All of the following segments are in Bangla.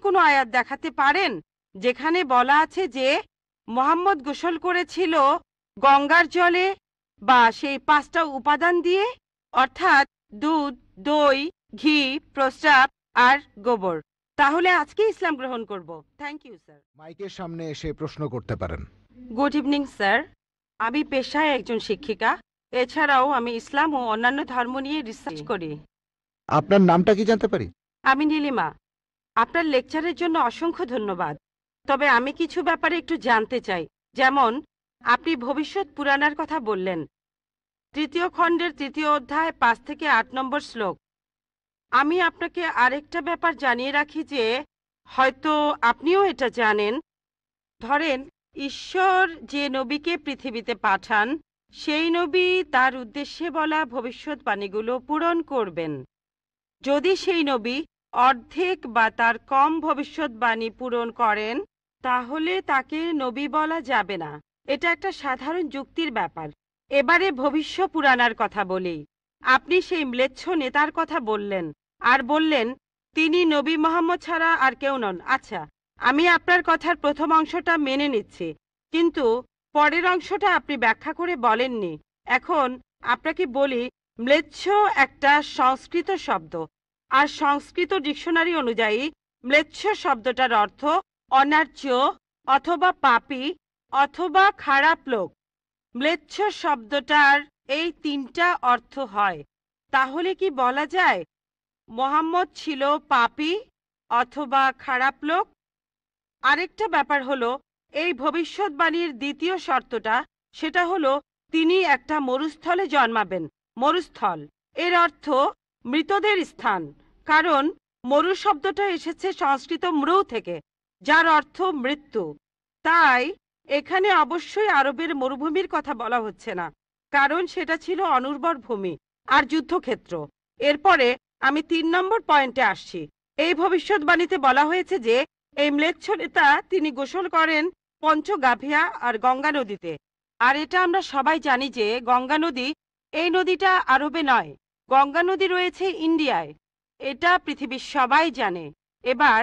কোনো আয়াত দেখাতে পারেন যেখানে বলা আছে যে মুহাম্মদ গোসল করেছিল গঙ্গার জলে বা সেই 5টা উপাদান দিয়ে, অর্থাৎ দুধ, দই, ঘি, প্রস্রাব আর গোবর? তাহলে আজকে ইসলাম গ্রহণ করব। Thank you sir. মাইকের সামনে এসে প্রশ্ন করতে পারেন। Good evening sir. আমি পেশায় একজন শিক্ষিকা। এছাড়াও আমি ইসলাম ও অন্যান্য ধর্ম নিয়ে রিসার্চ করি। আপনার নামটা কি জানতে পারি? আমি নীলিমা। আপনার লেকচারের জন্য অসংখ্য ধন্যবাদ। তবে আমি কিছু ব্যাপারে একটু জানতে চাই। যেমন আপনি ভবিষ্যৎ পুরাণের কথা বললেন, 3য় খণ্ডের 3য় অধ্যায় 5 থেকে 8 নম্বর শ্লোক। আমি আপনাকে আরেকটা ব্যাপার জানিয়ে রাখি যে হয়তো আপনিও এটা জানেন। ধরেন ঈশ্বর যে নবীকে পৃথিবীতে পাঠান, সেই নবী তার উদ্দেশ্যে বলা ভবিষ্যৎবাণীগুলো পূরণ করবেন। যদি সেই নবী অর্ধেক বা তার কম ভবিষ্যৎবাণী পূরণ করেন, তাহলে তাকে নবী বলা যাবে না। এটা একটা সাধারণ যুক্তির ব্যাপার। এবারে ভবিষ্য পুরাণার কথা বলি। আপনি সেই ম্লেচ্ছ নেতার কথা বললেন আর বললেন তিনি নবী মোহাম্মদ ছাড়া আর কেউ নন। আচ্ছা, আমি আপনার কথার প্রথম অংশটা মেনে নিচ্ছি, কিন্তু পরের অংশটা আপনি ব্যাখ্যা করে বলেননি। এখন আপনাকে বলি, ম্লেচ্ছ একটা সংস্কৃত শব্দ, আর সংস্কৃত ডিকশনারি অনুযায়ী ম্লেচ্ছ শব্দটার অর্থ অনার্য অথবা পাপী অথবা খারাপ লোক। ম্লেচ্ছ শব্দটার এই 3টা অর্থ হয়। তাহলে কি বলা যায় মোহাম্মদ ছিল পাপী অথবা খারাপ লোক? আরেকটা ব্যাপার হলো, এই ভবিষ্যৎবাণীর দ্বিতীয় শর্তটা, সেটা হলো তিনি একটা মরুস্থলে জন্মাবেন। মরুস্থল এর অর্থ মৃতদের স্থান, কারণ মরু শব্দটা এসেছে সংস্কৃত মৃ থেকে, যার অর্থ মৃত্যু। তাই এখানে অবশ্যই আরবের মরুভূমির কথা বলা হচ্ছে না, কারণ সেটা ছিল অনুর্বর ভূমি আর যুদ্ধক্ষেত্র। এরপরে আমি 3 নম্বর পয়েন্টে আসছি। এই ভবিষ্যৎবাণীতে বলা হয়েছে যে এই ম্লেচ্ছ নেতা তিনি গোসল করেন পঞ্চগাভিয়া আর গঙ্গা নদীতে। আর এটা আমরা সবাই জানি যে গঙ্গা নদী, এই নদীটা আরবে নয়, গঙ্গা নদী রয়েছে ইন্ডিয়ায়। এটা পৃথিবীর সবাই জানে। এবার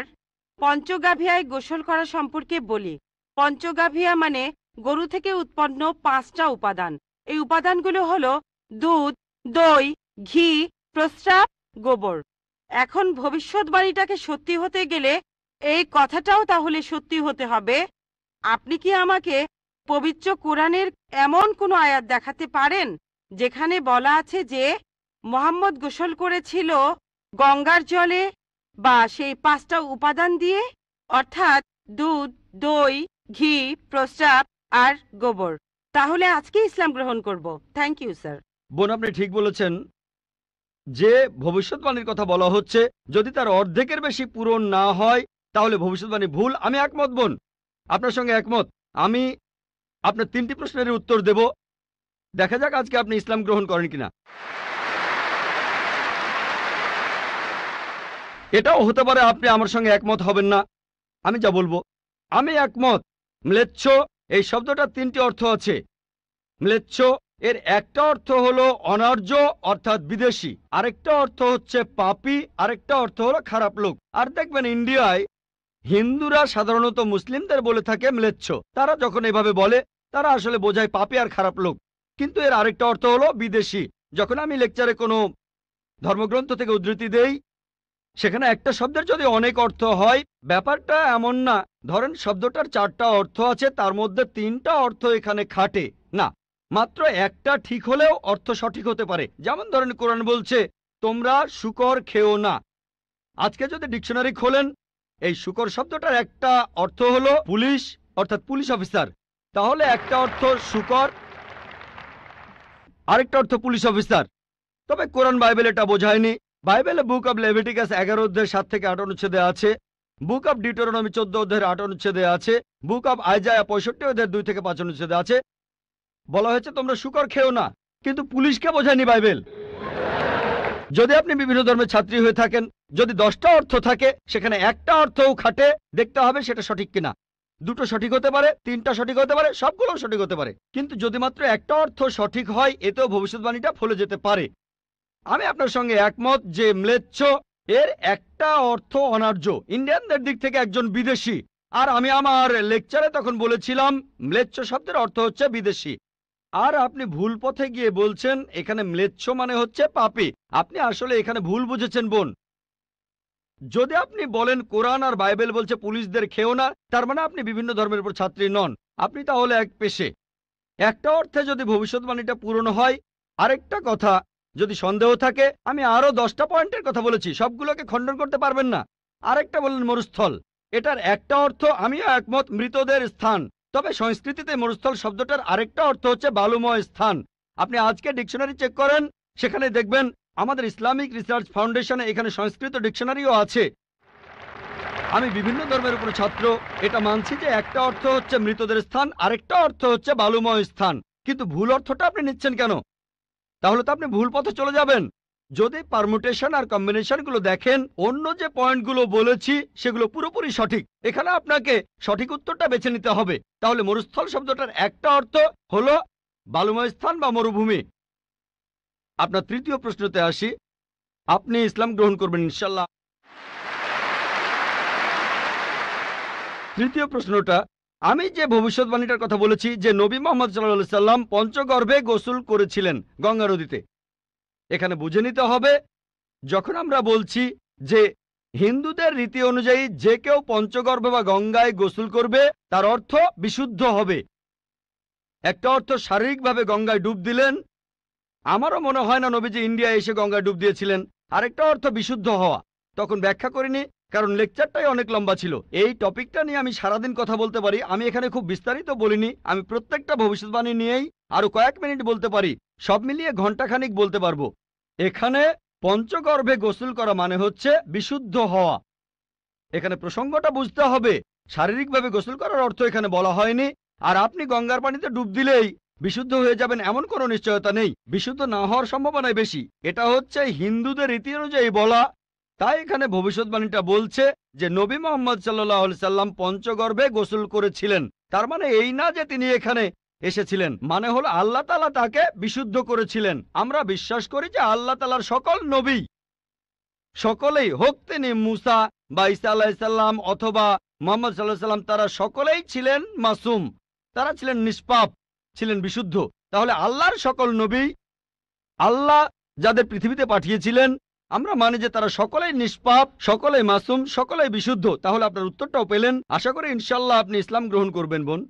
পঞ্চগাভিয়ায় গোসল করা সম্পর্কে বলি। পঞ্চগাভিয়া মানে গরু থেকে উৎপন্ন 5টা উপাদান। এই উপাদানগুলো হলো দুধ, দই, ঘি, প্রস্রাব, গোবর। এখন ভবিষ্যৎবাণীটাকে সত্যি হতে গেলে এই কথাটাও তাহলে সত্যি হতে হবে। আপনি কি আমাকে পবিত্র কোরআনের এমন কোনো আয়াত দেখাতে পারেন যেখানে বলা আছে যে মুহাম্মদ গোসল করেছিল গঙ্গার জলে বা সেই 5টা উপাদান দিয়ে, অর্থাৎ দুধ, দই, ঘি, প্রস্রাব আর গোবর? তাহলে আজকে ইসলাম গ্রহণ করব। Thank you sir. বোন, আপনি ঠিক বলেছেন যে ভবিষ্যৎবাণীর কথা বলা হচ্ছে, যদি তার অর্ধেকের বেশি পূরণ না হয় তাহলে ভবিষ্যৎবাণী ভুল। আমি একমত বোন, আপনার সঙ্গে একমত। আমি আপনার 3টি প্রশ্নের উত্তর দেব। দেখা যাক আজকে আপনি ইসলাম গ্রহণ করেন কিনা। এটাও হতে পারে আপনি আমার সঙ্গে একমত হবেন না। আমি যা বলবো, আমি একমত। ম্লেচ্ছ এই শব্দটা 3টি অর্থ আছে। ম্লেচ্ছ এর একটা অর্থ হলো অনার্য অর্থাৎ বিদেশি, আরেকটা অর্থ হচ্ছে পাপী, আরেকটা অর্থ হলো খারাপ লোক। আর দেখবেন ইন্ডিয়ায় হিন্দুরা সাধারণত মুসলিমদের বলে থাকে ম্লেচ্ছ। তারা যখন এভাবে বলে তারা আসলে বোঝায় পাপী আর খারাপ লোক, কিন্তু এর আরেকটা অর্থ হলো বিদেশি। যখন আমি লেকচারে কোনো ধর্মগ্রন্থ থেকে উদ্ধৃতি দেই, সেখানে একটা শব্দের যদি অনেক অর্থ হয়, ব্যাপারটা এমন না ধরেন শব্দটার 4টা অর্থ আছে, তার মধ্যে 3টা অর্থ এখানে খাটে না, মাত্র একটা ঠিক হলেও অর্থ সঠিক হতে পারে। যেমন ধরেন কোরআন বলছে তোমরা শূকর খেও না। আজকে যদি ডিকশনারি খোলেন, এই শূকর শব্দটার একটা অর্থ হলো পুলিশ অর্থাৎ পুলিশ অফিসার, তাহলে একটা অর্থ শূকর, আরেকটা অর্থ পুলিশ অফিসার। তবে কোরআন বাইবেল এটা বোঝায়নি। বাইবেলে বুক অব লেভিটিকাস 11 অধ্যায় 7 থেকে 8 অনুচ্ছেদে আছে, বুক অব ডিউটেরোনমি 14 অধ্যায়ের 8 অনুচ্ছেদে আছে, বুক অব আইজায়া 65 অধ্যায়ের 2 থেকে 5 অনুচ্ছেদে আছে, বলা হয়েছে তোমরা শূকর খেও না। কিন্তু পুলিশকে বোঝায়নি বাইবেল। যদি আপনি বিভিন্ন ধর্মের ছাত্রী হয়ে থাকেন, যদি 10টা অর্থ থাকে সেখানে একটা অর্থও খাটে, দেখতে হবে সেটা সঠিক কিনা। 2টো সঠিক হতে পারে, 3টা সঠিক হতে পারে, সবগুলো সঠিক হতে পারে, কিন্তু যদি মাত্র একটা অর্থ সঠিক হয় এতেও ভবিষ্যৎবাণীটা ফলে যেতে পারে। আমি আপনার সঙ্গে একমত যে ম্লেচ্ছ এর একটা অর্থ অনার্য, ইন্ডিয়ানদের দিক থেকে একজন বিদেশি। আর আমি আমার লেকচারে তখন বলেছিলাম ম্লেচ্ছ শব্দের অর্থ হচ্ছে বিদেশি। আর আপনি ভুল পথে গিয়ে বলছেন এখানে ম্লেচ্ছ মানে হচ্ছে পাপী। আপনি আসলে এখানে ভুল বুঝেছেন বোন। যদি আপনি বলেন কোরআন আর বাইবেল বলছে পুলিশদের খেও না, তার মানে আপনি বিভিন্ন ধর্মের উপর ছাত্রী নন, আপনি তাহলে এক পেশে। একটা অর্থে যদি ভবিষ্যৎবাণীটা পূরণ হয়। আরেকটা কথা, যদি সন্দেহ থাকে, আমি আরো 10টা পয়েন্টের কথা বলেছি, সবগুলোকে খণ্ডন করতে পারবেন না। আরেকটা বললেন মরুস্থল, এটার একটা অর্থ আমিও একমত, মৃতদের স্থান। তবে সংস্কৃতিতে মরুস্থল শব্দটার আরেকটা অর্থ হচ্ছে বালুময় স্থান। আপনি আজকে ডিকশনারি চেক করেন, সেখানে দেখবেন আমাদের ইসলামিক রিসার্চ ফাউন্ডেশনে এখানে সংস্কৃত ডিকশনারিও আছে। আমি বিভিন্ন ধর্মের উপর ছাত্র, এটা মানছি যে একটা অর্থ হচ্ছে মৃতদের স্থান, আরেকটা অর্থ হচ্ছে বালুময় স্থান। কিন্তু ভুল অর্থটা আপনি নিচ্ছেন কেন? তাহলে তো আপনি ভুল পথে চলে যাবেন। যদি পারমুটেশন আর কম্বিনেশনগুলো দেখেন, অন্য যে পয়েন্টগুলো বলেছি সেগুলো পুরোপুরি সঠিক। এখানে আপনাকে সঠিক উত্তরটা বেছে নিতে হবে। তাহলে মরুস্থল শব্দটার একটা অর্থ হলো বালুময় স্থান বা মরুভূমি। আপনার তৃতীয় প্রশ্নতে আসি, আপনি ইসলাম গ্রহণ করবেন ইনশাল্লাহ। তৃতীয় প্রশ্নটা, আমি যে ভবিষ্যৎবাণীটার কথা বলেছি যে নবী মোহাম্মদ সাল্লাল্লাহু সাল্লাম পঞ্চগর্ভে গোসল করেছিলেন গঙ্গা নদীতে, এখানে বুঝে নিতে হবে যখন আমরা বলছি যে হিন্দুদের রীতি অনুযায়ী যে কেউ পঞ্চগর্ভে বা গঙ্গায় গোসল করবে তার অর্থ বিশুদ্ধ হবে। একটা অর্থ শারীরিকভাবে গঙ্গায় ডুব দিলেন, আমারও মনে হয় না নবীজি ইন্ডিয়ায় এসে গঙ্গায় ডুব দিয়েছিলেন। আরেকটা অর্থ বিশুদ্ধ হওয়া, তখন ব্যাখ্যা করিনি কারণ লেকচারটাই অনেক লম্বা ছিল। এই টপিকটা নিয়ে আমি সারাদিন কথা বলতে পারি, আমি এখানে খুব বিস্তারিত বলিনি। আমি প্রত্যেকটা ভবিষ্যৎবাণী নিয়েই আরো কয়েক মিনিট বলতে পারি, সব মিলিয়ে ঘন্টাখানিক বলতে পারবো। এখানে পঞ্চগর্ভে গোসল করা মানে হচ্ছে বিশুদ্ধ হওয়া। এখানে প্রসঙ্গটা বুঝতে হবে, শারীরিকভাবে গোসল করার অর্থ এখানে বলা হয়নি। আর আপনি গঙ্গার পানিতে ডুব দিলেই বিশুদ্ধ হয়ে যাবেন এমন কোনো নিশ্চয়তা নেই, বিশুদ্ধ না হওয়ার সম্ভাবনাই বেশি। এটা হচ্ছে হিন্দুদের রীতি অনুযায়ী বলা। তাই এখানে ভবিষ্যৎবাণীটা বলছে যে নবী মোহাম্মদ সাল্লাল্লাহু আলাইহি সাল্লাম পঞ্চগর্ভে গোসল করেছিলেন। তার মানে এই না যে তিনি এখানে এসেছিলেন, মানে হলো আল্লাহ তাআলা তাকে বিশুদ্ধ করেছিলেন। আমরা বিশ্বাস করি যে আল্লাহ তাআলার সকল নবী, সকলেই হোক তিনি মুসা বা ঈসা আলাইহিস সালাম অথবা মুহাম্মদ সাল্লাল্লাহু আলাইহি সাল্লাম, তারা সকলেই ছিলেন মাসুম, তারা ছিলেন নিষ্পাপ, ছিলেন বিশুদ্ধ। তাহলে আল্লাহর সকল নবী, আল্লাহ যাদের পৃথিবীতে পাঠিয়েছিলেন, আমরা মানি যে তারা সকলেই নিষ্পাপ, সকলেই মাসুম, সকলেই বিশুদ্ধ। তাহলে আপনার উত্তরটাও পেলেন। আশা করি ইনশাল্লাহ আপনি ইসলাম গ্রহণ করবেন বোন।